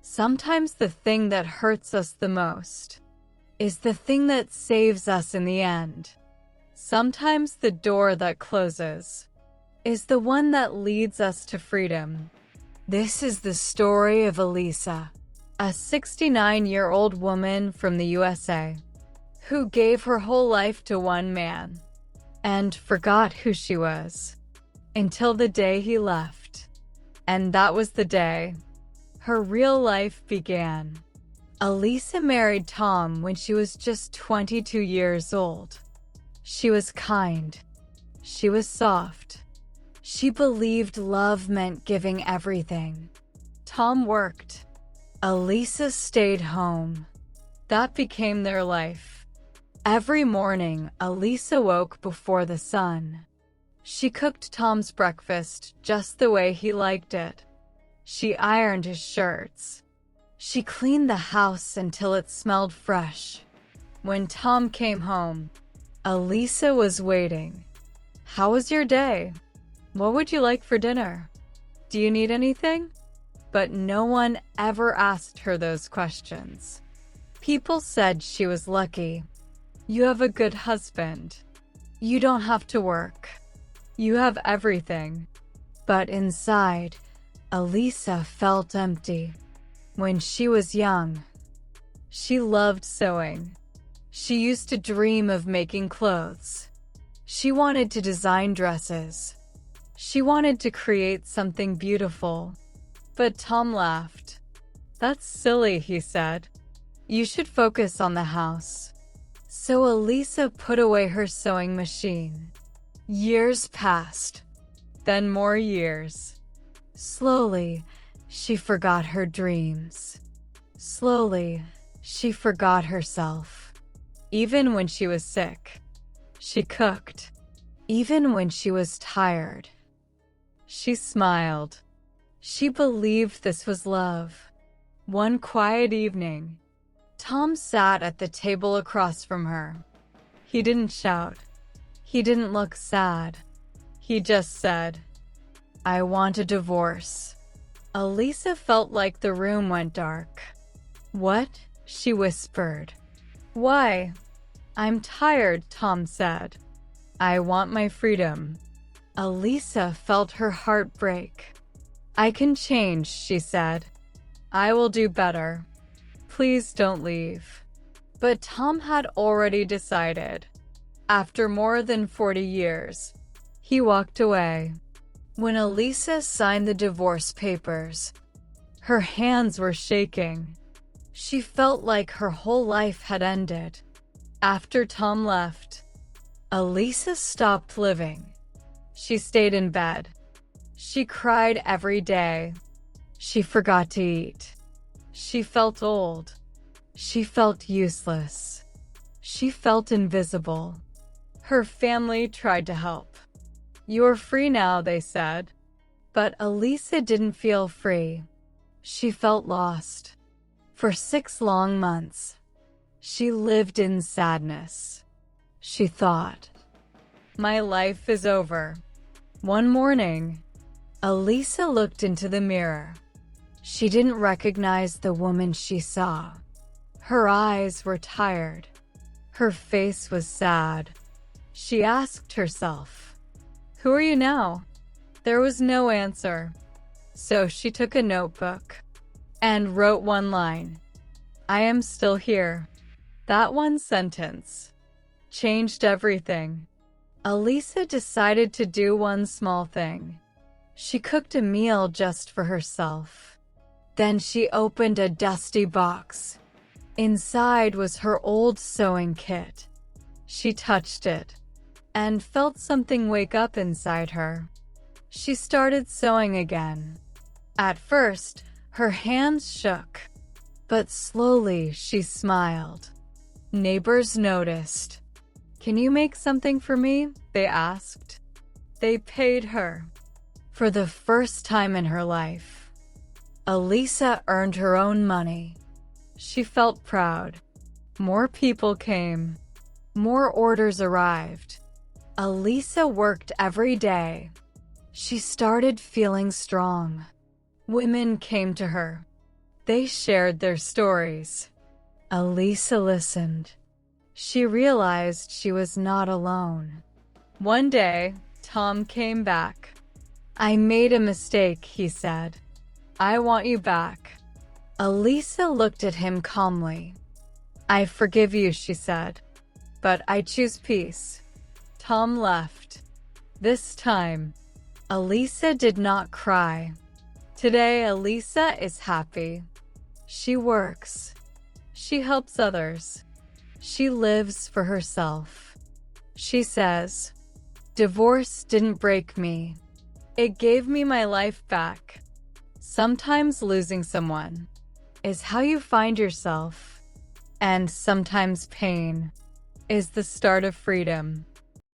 Sometimes the thing that hurts us the most is the thing that saves us in the end. Sometimes the door that closes is the one that leads us to freedom. This is the story of Alisa, a 69-year-old woman from the USA who gave her whole life to one man and forgot who she was until the day he left. And that was the day her real life began. Alisa married Tom when she was just 22 years old. She was kind. She was soft. She believed love meant giving everything. Tom worked. Alisa stayed home. That became their life. Every morning, Alisa woke before the sun. She cooked Tom's breakfast just the way he liked it. She ironed his shirts. She cleaned the house until it smelled fresh. When Tom came home, Alisa was waiting. "How was your day? What would you like for dinner? Do you need anything?" But no one ever asked her those questions. People said she was lucky. "You have a good husband. You don't have to work. You have everything." But inside, Alisa felt empty. When she was young, she loved sewing. She used to dream of making clothes. She wanted to design dresses. She wanted to create something beautiful. But Tom laughed. "That's silly," he said. "You should focus on the house." So Alisa put away her sewing machine. Years passed, then more years. Slowly, she forgot her dreams. Slowly, she forgot herself. Even when she was sick, she cooked. Even when she was tired, she smiled. She believed this was love. One quiet evening, Tom sat at the table across from her. He didn't shout. He didn't look sad. He just said, "I want a divorce." Alisa felt like the room went dark. "What?" she whispered. "Why?" "I'm tired," Tom said. "I want my freedom." Alisa felt her heart break. "I can change," she said. "I will do better. Please don't leave." But Tom had already decided. After more than 40 years, he walked away. When Alisa signed the divorce papers, her hands were shaking. She felt like her whole life had ended. After Tom left, Alisa stopped living. She stayed in bed. She cried every day. She forgot to eat. She felt old. She felt useless. She felt invisible. Her family tried to help. "You're free now," they said. But Alisa didn't feel free. She felt lost. For 6 long months, she lived in sadness. She thought, "My life is over." One morning, Alisa looked into the mirror. She didn't recognize the woman she saw. Her eyes were tired. Her face was sad. She asked herself, "Who are you now?" There was no answer. So she took a notebook and wrote one line. "I am still here." That one sentence changed everything. Alisa decided to do one small thing. She cooked a meal just for herself. Then she opened a dusty box. Inside was her old sewing kit. She touched it and felt something wake up inside her. She started sewing again. At first, her hands shook, but slowly she smiled. Neighbors noticed. "Can you make something for me?" they asked. They paid her. For the first time in her life, Alisa earned her own money. She felt proud. More people came. More orders arrived. Alisa worked every day. She started feeling strong. Women came to her. They shared their stories. Alisa listened. She realized she was not alone. One day, Tom came back. "I made a mistake," he said. "I want you back." Alisa looked at him calmly. "I forgive you," she said. "But I choose peace." Tom left. This time, Alisa did not cry. Today, Alisa is happy. She works. She helps others. She lives for herself. She says, "Divorce didn't break me. It gave me my life back." Sometimes losing someone is how you find yourself, and sometimes pain is the start of freedom.